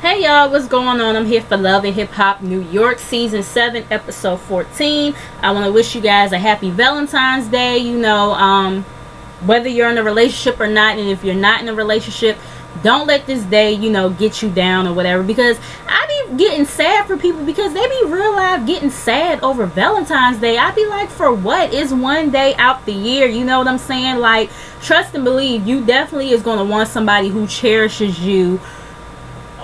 Hey y'all, what's going on? I'm here for Love and Hip Hop New York Season 7, Episode 14. I want to wish you guys a happy Valentine's Day. Whether you're in a relationship or not, and if you're not in a relationship, don't let this day, get you down or whatever. Because I be getting sad for people because they be real life getting sad over Valentine's Day. I be like, for what? It's one day out the year. You know what I'm saying? Like, trust and believe, you definitely is going to want somebody who cherishes you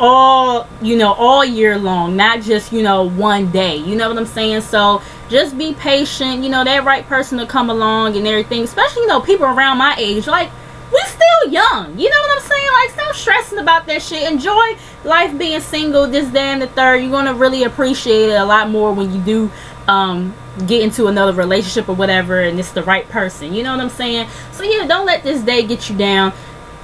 all year long, not just one day. You know what I'm saying? So just be patient. That right person to come along and everything, especially people around my age. Like, we still young, you know what I'm saying? Like, stop stressing about that shit. Enjoy life being single, this, that, and the third. You're gonna really appreciate it a lot more when you do get into another relationship or whatever, and it's the right person. You know what I'm saying? So yeah, don't let this day get you down.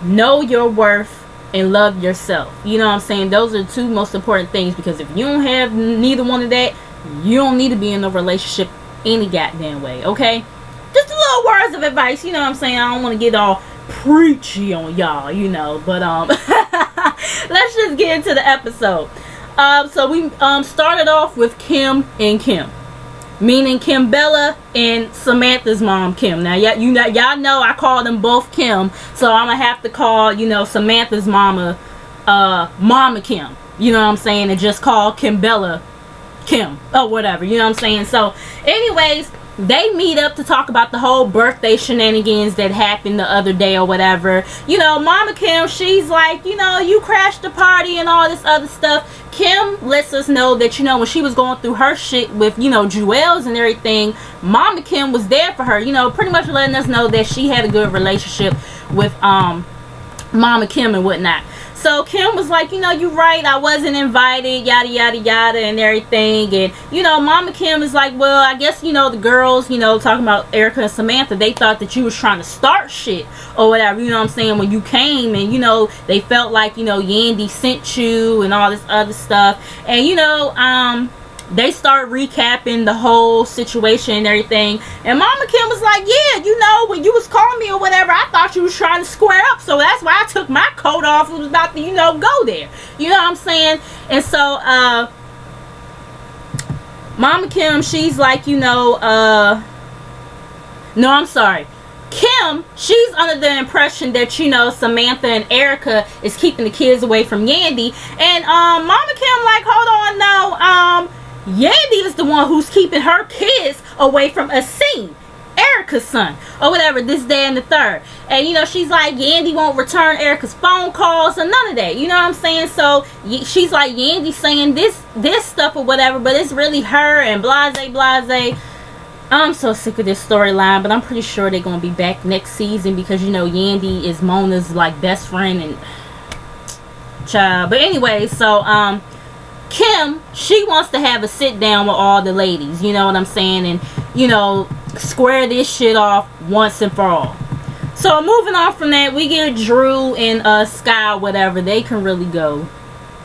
Know your worth and love yourself. You know what I'm saying? Those are the two most important things, because if you don't have neither one of that, you don't need to be in a relationship any goddamn way. Okay, just a little words of advice. You know what I'm saying? I don't want to get all preachy on y'all, but let's just get into the episode. So we started off with Kim and Kim, meaning Kimbella and Samantha's mom, Kim. Now, y'all know I call them both Kim, so I'm gonna have to call, Samantha's mama, Mama Kim. You know what I'm saying? And just call Kimbella Kim or whatever. You know what I'm saying? So, anyways, they meet up to talk about the whole birthday shenanigans that happened the other day or whatever. Mama Kim, she's like, you crashed the party and all this other stuff. Kim lets us know that, when she was going through her shit with, Jewels and everything, Mama Kim was there for her, pretty much letting us know that she had a good relationship with Mama Kim and whatnot. So Kim was like, you're right, I wasn't invited, yada yada yada and everything. And Mama Kim is like, well, I guess the girls, talking about Erica and Samantha, they thought that you was trying to start shit or whatever. You know what I'm saying? When you came, and they felt like Yandy sent you and all this other stuff. And they start recapping the whole situation and everything. And Mama Kim was like, yeah, when you was calling me or whatever, I thought you was trying to square up. So that's why I took my coat off and was about to, go there. You know what I'm saying? And so, Mama Kim, she's like, no, I'm sorry. Kim, she's under the impression that, Samantha and Erica is keeping the kids away from Yandy. And, Mama Kim like, hold on, no, Yandy is the one who's keeping her kids away from Asim, Erica's son, or whatever, this, that, and the third. And she's like, Yandy won't return Erica's phone calls or none of that. You know what I'm saying? So she's like, Yandy saying this stuff or whatever, but it's really her and blase. I'm so sick of this storyline, but I'm pretty sure they're gonna be back next season, because Yandy is Mona's like best friend and child. But anyway, so Kim, she wants to have a sit down with all the ladies, you know what I'm saying, and square this shit off once and for all. So moving on from that, we get Drew and Sky, whatever. They can really go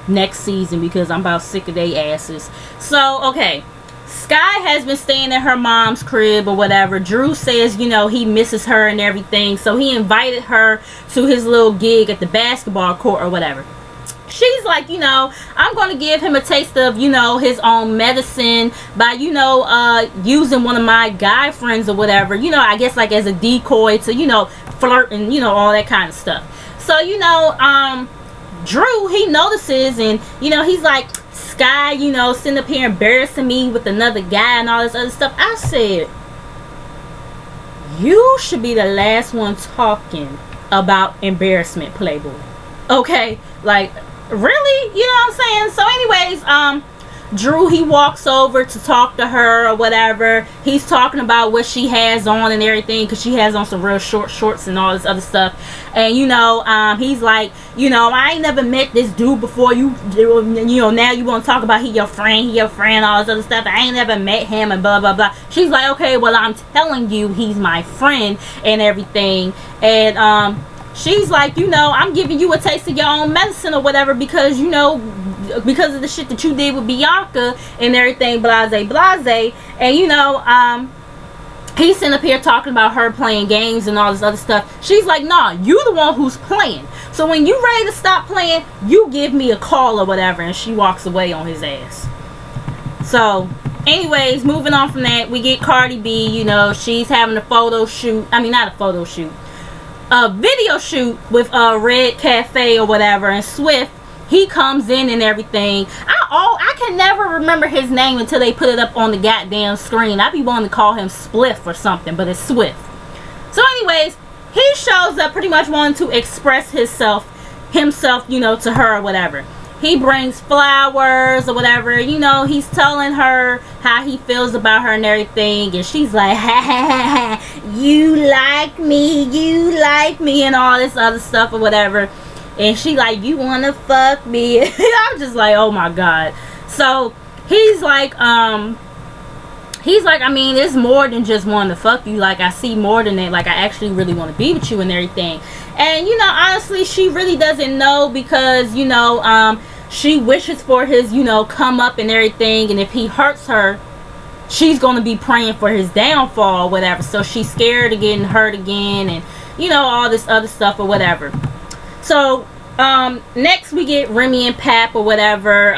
next season, because I'm about sick of their asses. So okay, Sky has been staying at her mom's crib or whatever. Drew says, he misses her and everything, so he invited her to his little gig at the basketball court or whatever. She's like, I'm going to give him a taste of, his own medicine by, using one of my guy friends or whatever, I guess like as a decoy to, flirt and, all that kind of stuff. So, Drew, he notices, and, he's like, Sky, sitting up here embarrassing me with another guy and all this other stuff. I said, you should be the last one talking about embarrassment, Playboy. Okay? Like, really? You know what I'm saying? So anyways, Drew, he walks over to talk to her or whatever. He's talking about what she has on and everything, because she has on some real short shorts and all this other stuff. And he's like, I ain't never met this dude before. Now you want to talk about he your friend, all this other stuff. I ain't never met him and blah blah blah. She's like, okay, well, I'm telling you, he's my friend and everything. And she's like, I'm giving you a taste of your own medicine or whatever, because because of the shit that you did with Bianca and everything, blase. And He's sitting up here talking about her playing games and all this other stuff. She's like, nah, you the one who's playing. So when you ready to stop playing, you give me a call or whatever. And she walks away on his ass. So, anyways, moving on from that, we get Cardi B. You know, she's having a photo shoot. I mean, not a photo shoot. A video shoot with Red Cafe or whatever. And Swift, he comes in and everything. I can never remember his name until they put it up on the goddamn screen. I be wanting to call him Spliff or something, but it's Swift. So anyways, he shows up pretty much wanting to express himself, you know, to her or whatever. He brings flowers or whatever. You know, he's telling her how he feels about her and everything. And she's like, ha ha ha ha, you like me, and all this other stuff or whatever. And she like, you wanna fuck me? I'm just like, oh my god. So he's like, I mean, it's more than just wanting to fuck you. Like, I see more than that. Like, I actually really want to be with you and everything. And you know, honestly, she really doesn't know, because you know, she wishes for his, you know, come up and everything. And if he hurts her, she's gonna be praying for his downfall or whatever. So she's scared of getting hurt again, and you know, all this other stuff or whatever. So next we get Remy and Pap or whatever.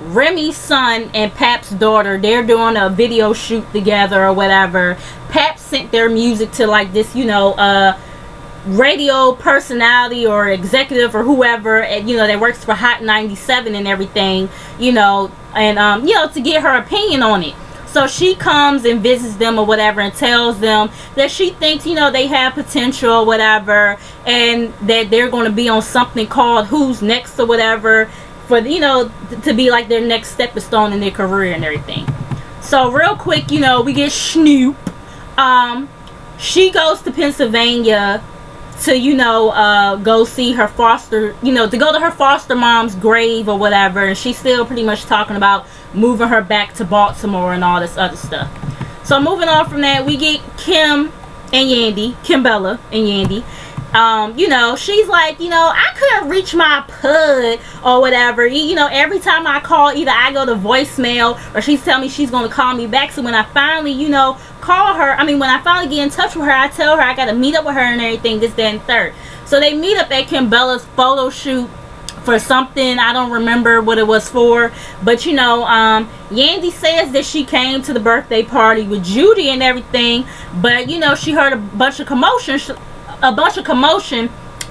Remy's son and Pap's daughter, they're doing a video shoot together or whatever. Pap sent their music to like this, you know, radio personality or executive or whoever, and you know, that works for Hot 97 and everything, you know, and you know, to get her opinion on it. So she comes and visits them or whatever and tells them that she thinks, you know, they have potential or whatever, and that they're going to be on something called Who's Next or whatever, for, you know, to be like their next stepping stone in their career and everything. So real quick, you know, we get Snoop. She goes to Pennsylvania to, you know, go see her foster, you know, to go to her foster mom's grave or whatever. And she's still pretty much talking about moving her back to Baltimore and all this other stuff. So moving on from that, we get Kim and Yandy, Kimbella and Yandy. You know, she's like, you know, I couldn't reach my pud or whatever. You know, every time I call, either I go to voicemail or she's telling me she's going to call me back. So when I finally, you know, call her, I mean, when I finally get in touch with her, I tell her I got to meet up with her and everything, this, that, and third. So they meet up at Kimbella's photo shoot for something. I don't remember what it was for. But, you know, Yandy says that she came to the birthday party with Judy and everything. But, you know, she heard a bunch of commotion,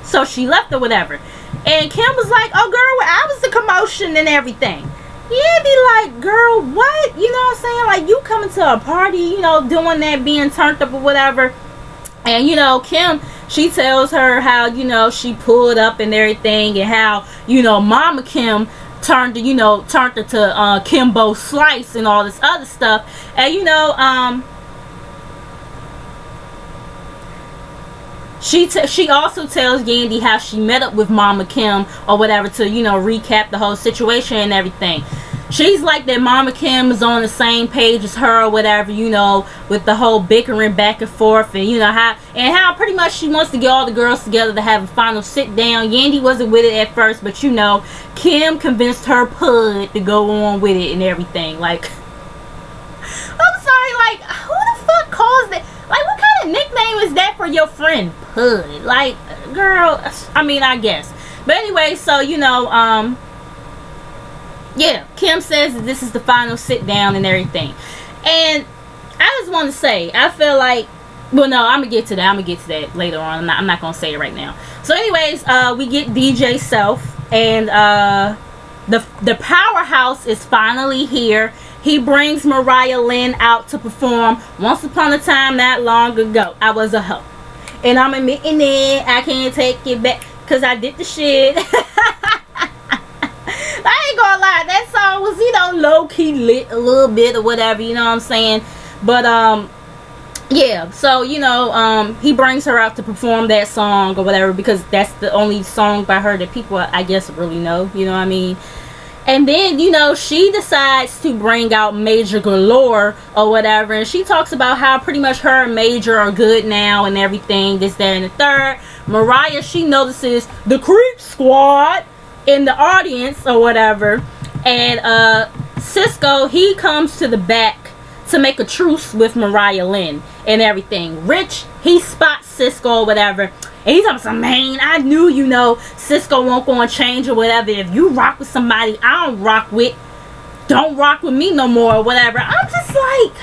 so she left or whatever. And Kim was like, oh girl, well, I was the commotion and everything. Yandy like, girl, what? You know what I'm saying? Like, you coming to a party, you know, doing that, being turned up or whatever. And, you know, Kim, she tells her how, you know, she pulled up and everything, and how, you know, Mama Kim turned her to Kimbo Slice and all this other stuff. And, you know, she also tells Yandy how she met up with Mama Kim or whatever to, you know, recap the whole situation and everything. She's like that Mama Kim is on the same page as her or whatever, you know, with the whole bickering back and forth, and you know how pretty much she wants to get all the girls together to have a final sit down. Yandy wasn't with it at first, but you know, Kim convinced her pud to go on with it and everything. Like, I'm sorry, like, who the fuck calls that? Like, what kind of nickname is that for your friend? Pud. Like, girl, I mean, I guess. But anyway, so, you know, yeah, Kim says that this is the final sit down and everything. And I just want to say, I feel like, well, no, I'm going to get to that later on. I'm not going to say it right now. So anyways, we get DJ Self, and the powerhouse is finally here. He brings Mariah Lynn out to perform. Once upon a time, not long ago, I was a hoe. And I'm admitting it. I can't take it back, because I did the shit. I ain't gonna lie, that song was, you know, low-key lit a little bit or whatever, you know what I'm saying? But, yeah, so, you know, he brings her out to perform that song or whatever, because that's the only song by her that people, I guess, really know, you know what I mean? And then, you know, she decides to bring out Major Galore or whatever. And she talks about how pretty much her and Major are good now and everything. This, that, and the third. Mariah, she notices the Creep Squad in the audience or whatever. And Cisco, he comes to the back to make a truce with Mariah Lynn and everything. Rich, he spots Cisco or whatever, and he's like, man, I knew, you know, Cisco won't go and change or whatever. If you rock with somebody I don't rock with, don't rock with me no more or whatever. I'm just like,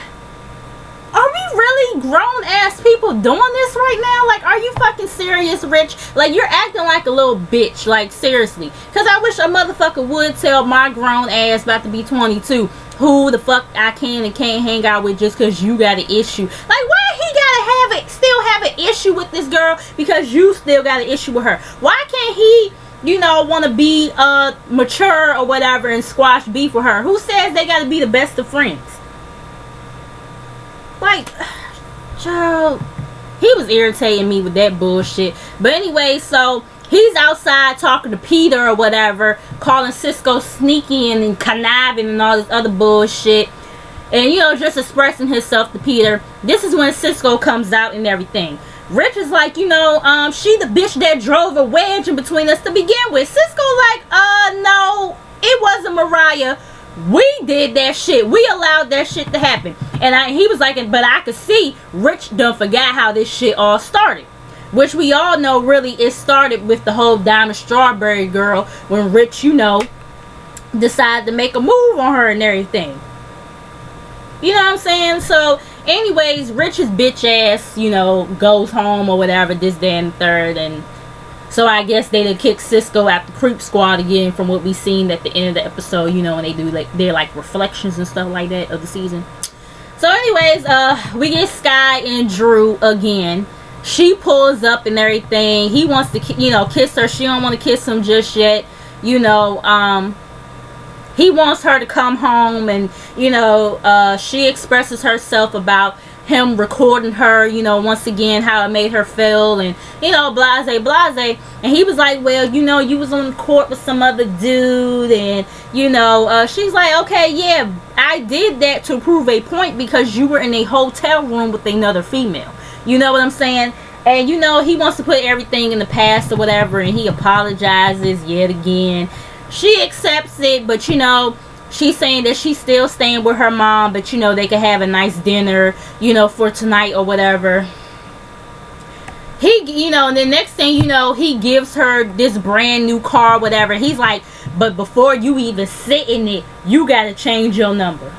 are we really grown ass people doing this right now? Like, are you fucking serious, Rich? Like, you're acting like a little bitch. Like, seriously. Because I wish a motherfucker would tell my grown ass about to be 22 who the fuck I can and can't hang out with just because you got an issue. Like, why he gotta still have an issue with this girl because you still got an issue with her? Why can't he, you know, want to be mature or whatever and squash beef with her? Who says they gotta be the best of friends? Like, child, he was irritating me with that bullshit. But anyway, so he's outside talking to Peter or whatever, calling Cisco sneaky and conniving and all this other bullshit, and, you know, just expressing himself to Peter. This is when Cisco comes out and everything. Rich is like, you know, she the bitch that drove a wedge in between us to begin with. Cisco like, no, it wasn't Mariah. We did that shit. We allowed that shit to happen. And he was like, but I could see Rich done forgot how this shit all started. Which we all know really it started with the whole Diamond Strawberry girl when Rich, you know, decided to make a move on her and everything. You know what I'm saying? So, anyways, Rich's bitch ass, you know, goes home or whatever, this, that, and the third. And so I guess they done kick Cisco out the Creep Squad again from what we seen at the end of the episode, you know, when they do like their like reflections and stuff like that of the season. So anyways, we get Sky and Drew again. She pulls up and everything. He wants to, you know, kiss her. She don't want to kiss him just yet. You know, he wants her to come home, and, you know, she expresses herself about him recording her, you know, once again, how it made her feel, and, you know, blase, and he was like, well, you know, you was on the court with some other dude, and, you know, she's like, okay, yeah, I did that to prove a point because you were in a hotel room with another female, you know what I'm saying? And, you know, he wants to put everything in the past or whatever, and he apologizes yet again. She accepts it, but, you know, she's saying that she's still staying with her mom, but, you know, they could have a nice dinner, you know, for tonight or whatever. He, you know, and the next thing you know, he gives her this brand new car, whatever. He's like, but before you even sit in it, you got to change your number.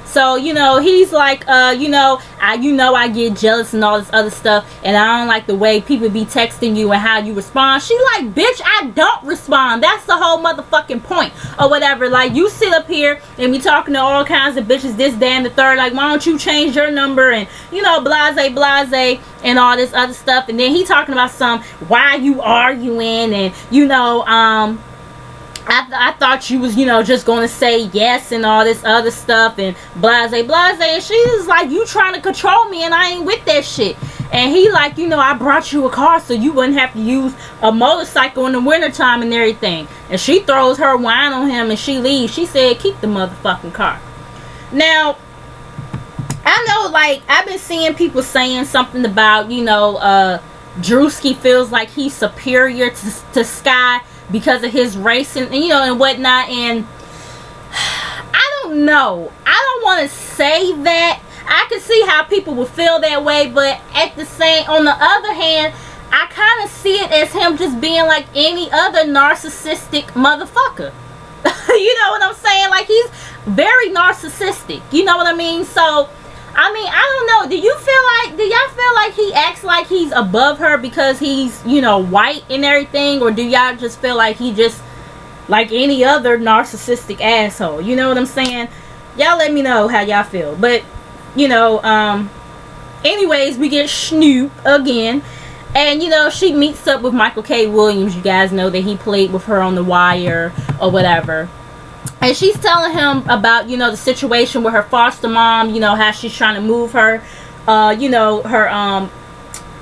So, you know, he's like, you know, I get jealous and all this other stuff, and I don't like the way people be texting you and how you respond. She like, bitch, I don't respond. That's the whole motherfucking point or whatever. Like, you sit up here and be talking to all kinds of bitches, this, that, and the third. Like, why don't you change your number? And, you know, blase, and all this other stuff. And then he talking about why you arguing, and, you know, I thought you was, you know, just going to say yes and all this other stuff and blase. And she was like, you trying to control me and I ain't with that shit. And he like, you know, I brought you a car so you wouldn't have to use a motorcycle in the wintertime and everything. And she throws her wine on him and she leaves. She said, keep the motherfucking car. Now, I know, like, I've been seeing people saying something about, you know, Drewski feels like he's superior to Sky because of his race and, you know, and whatnot. And I don't know, I don't want to say that. I can see how people would feel that way, but on the other hand, I kind of see it as him just being like any other narcissistic motherfucker. You know what I'm saying? Like, he's very narcissistic, you know what I mean? So I mean, I don't know. Do y'all feel like he acts like he's above her because he's, you know, white and everything? Or do y'all just feel like he just like any other narcissistic asshole? You know what I'm saying? Y'all let me know how y'all feel. But, you know, anyways, we get Snoop again. And, you know, she meets up with Michael K. Williams. You guys know that he played with her on The Wire or whatever. And she's telling him about, you know, the situation with her foster mom, you know, how she's trying to move her, you know, her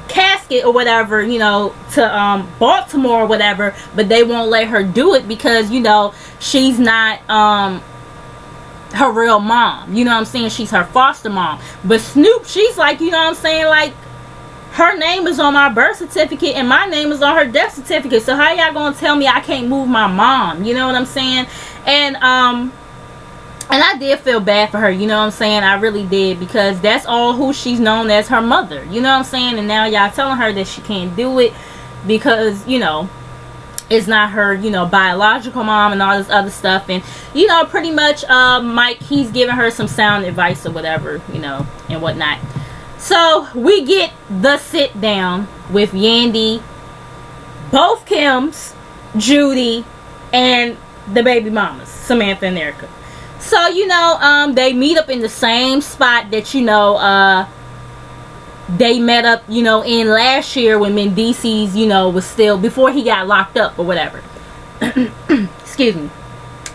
casket or whatever, you know, to Baltimore or whatever, but they won't let her do it because, you know, she's not her real mom. You know what I'm saying? She's her foster mom. But Snoop, she's like, you know what I'm saying, like, her name is on my birth certificate and my name is on her death certificate. So how y'all gonna tell me I can't move my mom? You know what I'm saying? And I did feel bad for her, you know what I'm saying? I really did, because that's all who she's known as, her mother. You know what I'm saying? And now y'all telling her that she can't do it because, you know, it's not her, you know, biological mom and all this other stuff. And, you know, pretty much Mike, he's giving her some sound advice or whatever, you know, and whatnot. So we get the sit down with Yandy, both Kims, Judy, and the baby mamas, Samantha and Erica. So, you know, they meet up in the same spot that, you know, they met up, you know, in last year when Mendeecees, you know, was still, before he got locked up or whatever. Excuse me.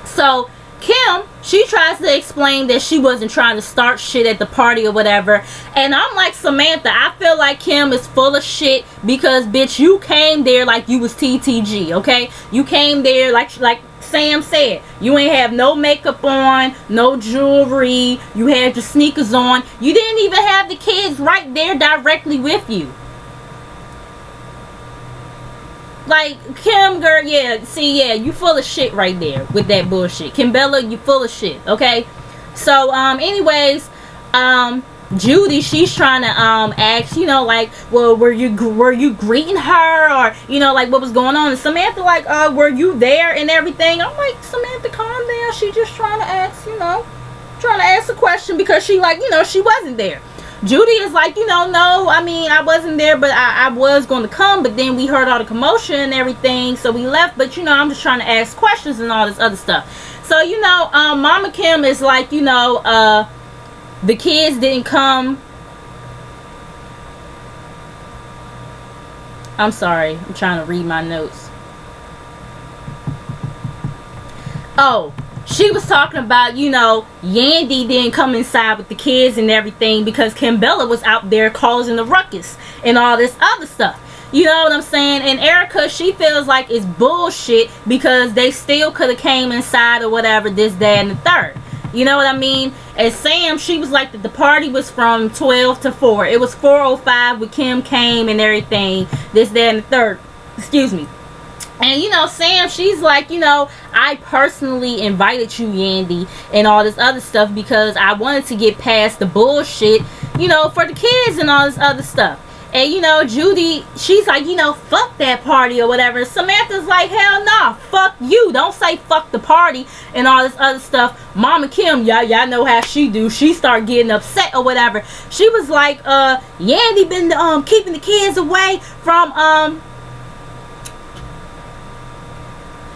So, Kim, she tries to explain that she wasn't trying to start shit at the party or whatever. And I'm like, Samantha, I feel like Kim is full of shit because, bitch, you came there like you was TTG, okay? You came there like Sam said, you ain't have no makeup on, no jewelry, you had your sneakers on, you didn't even have the kids right there directly with you. Like, Kim, girl, yeah, see, yeah, you full of shit right there with that bullshit. Kimbella, you full of shit, okay? So, anyways, Judy, she's trying to ask, you know, like, well, were you greeting her, or, you know, like, what was going on? And Samantha, like, were you there and everything? I'm like, Samantha, calm down. She just trying to ask, you know, trying to ask a question because she, like, you know, she wasn't there. Judy is like, you know, no, I mean, I wasn't there, but I was going to come, but then we heard all the commotion and everything, so we left. But, you know, I'm just trying to ask questions and all this other stuff. So, you know, Mama Kim is like, you know, the kids didn't come. I'm sorry. I'm trying to read my notes. Oh, she was talking about, you know, Yandy didn't come inside with the kids and everything because Kimbella was out there causing the ruckus and all this other stuff. You know what I'm saying? And Erica, she feels like it's bullshit because they still could have came inside or whatever, this, that, and the third. You know what I mean? And Sam, she was like that the party was from 12 to 4. It was 4:05 when Kim came and everything. This, that, and the third. Excuse me. And, you know, Sam, she's like, you know, I personally invited you, Yandy, and all this other stuff because I wanted to get past the bullshit, you know, for the kids and all this other stuff. And, you know, Judy, she's like, you know, fuck that party or whatever. Samantha's like, hell nah, fuck you. Don't say fuck the party and all this other stuff. Mama Kim, y'all know how she do. She start getting upset or whatever. She was like, Yandy been keeping the kids away from,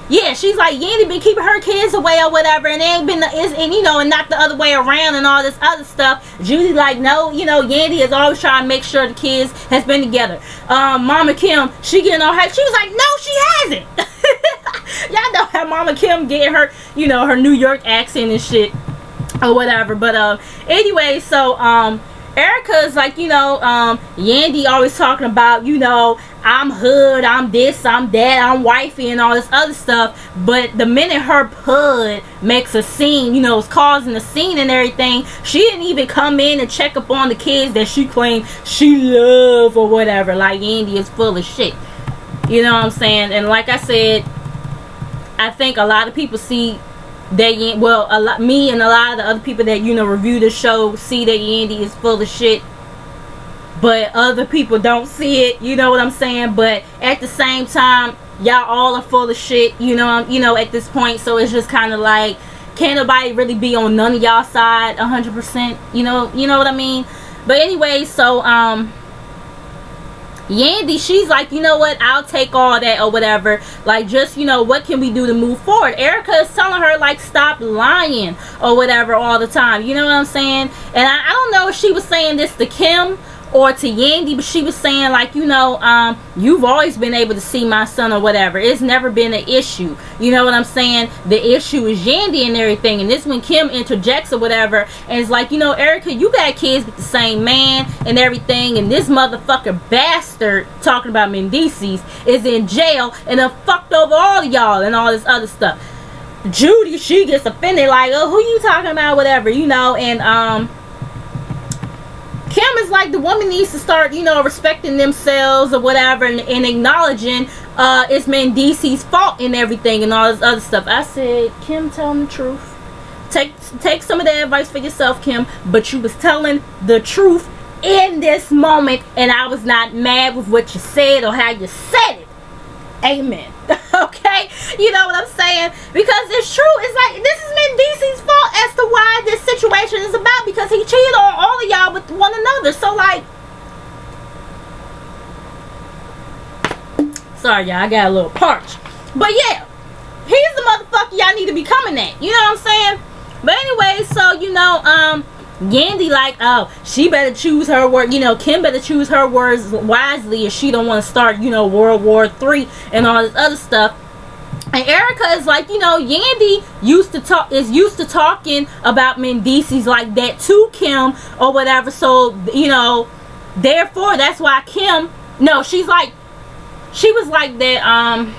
yeah, she's like, Yandy been keeping her kids away or whatever, and they ain't been, and you know, and not the other way around and all this other stuff. Judy like, no, you know, Yandy is always trying to make sure the kids has been together. Mama Kim, she getting all hyped. She was like, no, she hasn't. Y'all know how Mama Kim get her, you know, her New York accent and shit or whatever. But anyway, so Erica's like, you know, Yandy always talking about, you know, I'm hood, I'm this, I'm that, I'm wifey and all this other stuff. But the minute her pud makes a scene, you know, is causing a scene and everything, she didn't even come in and check up on the kids that she claimed she love or whatever. Like, Yandy is full of shit. You know what I'm saying? And like I said, I think a lot of people see that, me and a lot of the other people that, you know, review the show see that Yandy is full of shit, but other people don't see it. You know what I'm saying? But at the same time, y'all all are full of shit. You know, at this point, so it's just kind of like, can't nobody really be on none of y'all side 100%. You know what I mean? But anyway, so Yandy, she's like, you know what, I'll take all that or whatever. Like, just, you know, what can we do to move forward? Erica is telling her, like, stop lying or whatever all the time. You know what I'm saying? And I don't know if she was saying this to Kim or to Yandy, but she was saying, like, you know, you've always been able to see my son or whatever. It's never been an issue. You know what I'm saying? The issue is Yandy and everything. And this when Kim interjects or whatever, and it's like, you know, Erica, you got kids with the same man and everything, and this motherfucker bastard talking about Mendeecees is in jail and done fucked over all of y'all and all this other stuff. Judy, she gets offended, like, oh, who you talking about, whatever, you know. And Kim is like, like the woman needs to start, you know, respecting themselves or whatever, and acknowledging it's Mendeecees's fault and everything and all this other stuff. I said, Kim, tell them the truth. Take some of that advice for yourself, Kim, but you was telling the truth in this moment, and I was not mad with what you said or how you said it. Amen. Okay, you know what I'm saying? Because it's true. It's like, this is Mendeecees's fault as to why this situation is about, because he cheated on all of y'all with one another. So like, sorry y'all, I got a little parched, but yeah, he's the motherfucker y'all need to be coming at. You know what I'm saying? But anyway, so you know, Yandy like, oh, she better choose her word, you know, Kim better choose her words wisely if she don't want to start, you know, World War III and all this other stuff. And Erica is like, you know, Yandy is used to talking about Mendeecees like that to Kim or whatever. So, you know, therefore that's why Kim, no, she was like that,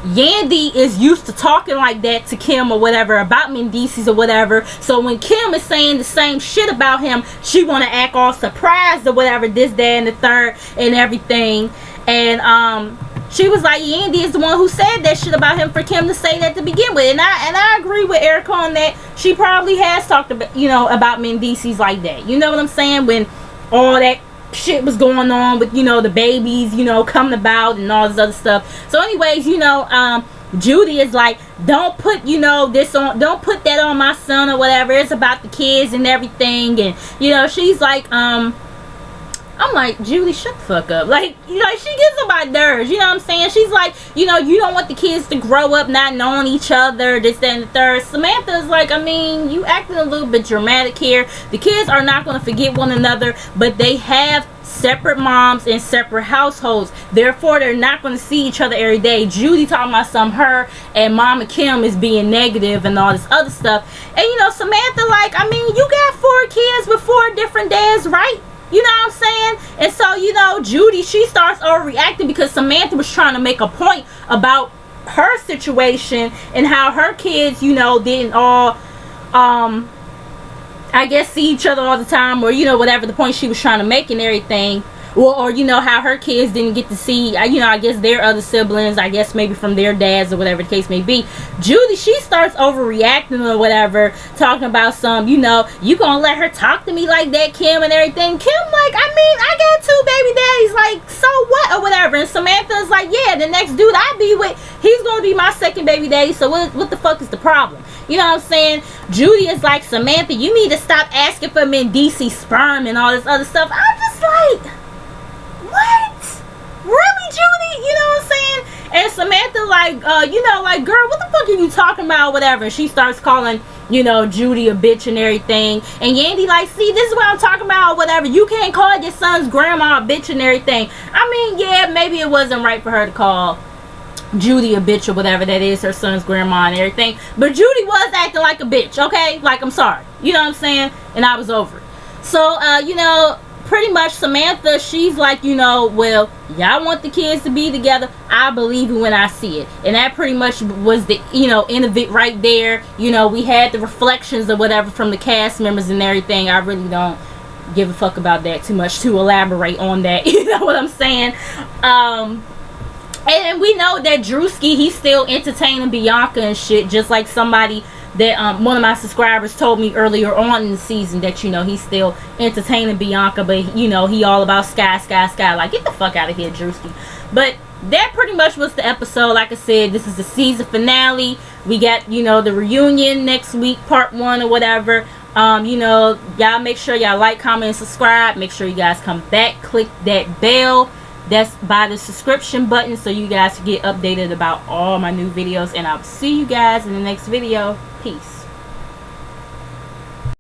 Yandy is used to talking like that to Kim or whatever about Mendeecees or whatever. So when Kim is saying the same shit about him, she want to act all surprised or whatever, this, that, and the third and everything. And she was like, Yandy is the one who said that shit about him for Kim to say that to begin with. And I agree with Erica on that. She probably has talked about, you know, about Mendeecees like that. You know what I'm saying? When all that shit was going on with, you know, the babies, you know, coming about and all this other stuff. So anyways, you know, Judy is like, don't put, you know, don't put that on my son or whatever. It's about the kids and everything. And, you know, she's like, I'm like, Judy, shut the fuck up. Like, you know, she gets on my nerves. You know what I'm saying? She's like, you know, you don't want the kids to grow up not knowing each other, this, that, and the third. Samantha's like, I mean, you acting a little bit dramatic here. The kids are not going to forget one another, but they have separate moms and separate households. Therefore, they're not going to see each other every day. Judy talking about her and Mama Kim is being negative and all this other stuff. And, you know, Samantha like, I mean, you got 4 kids with 4 different dads, right? You know what I'm saying? And so, you know, Judy, she starts overreacting because Samantha was trying to make a point about her situation and how her kids, you know, didn't all, I guess, see each other all the time, or, you know, whatever the point she was trying to make and everything. Or, you know, how her kids didn't get to see, you know, I guess their other siblings, I guess maybe from their dads or whatever the case may be. Judy, she starts overreacting or whatever, talking about some, you know, you gonna let her talk to me like that, Kim, and everything. Kim, like, I mean, I got 2 baby daddies, like, so what, or whatever. And Samantha's like, yeah, the next dude I be with, he's gonna be my second baby daddy, so what the fuck is the problem? You know what I'm saying? Judy is like, Samantha, you need to stop asking for Mendeecees sperm and all this other stuff. I'm just like, what? Really, Judy? You know what I'm saying? And Samantha like, you know, like, girl, what the fuck are you talking about, whatever. And she starts calling, you know, Judy a bitch and everything. And Yandy like, see, this is what I'm talking about, whatever. You can't call your son's grandma a bitch and everything. I mean, yeah, maybe it wasn't right for her to call Judy a bitch or whatever that is, her son's grandma and everything. But Judy was acting like a bitch, okay? Like, I'm sorry. You know what I'm saying? And I was over it. So, you know, pretty much Samantha, she's like, you know, well, y'all want the kids to be together. I believe it when I see it. And that pretty much was the, you know, end of it right there. You know, we had the reflections or whatever from the cast members and everything. I really don't give a fuck about that too much to elaborate on that. You know what I'm saying? And we know that Drewski, he's still entertaining Bianca and shit, just like somebody that one of my subscribers told me earlier on in the season, that, you know, he's still entertaining Bianca, but, you know, he all about sky. Like, get the fuck out of here, Drewski. But that pretty much was the episode. Like I said, this is the season finale. We got, you know, the reunion next week, part 1 or whatever. You know, y'all make sure y'all like, comment, and subscribe. Make sure you guys come back, click that bell that's by the subscription button, so you guys get updated about all my new videos. And I'll see you guys in the next video. Peace.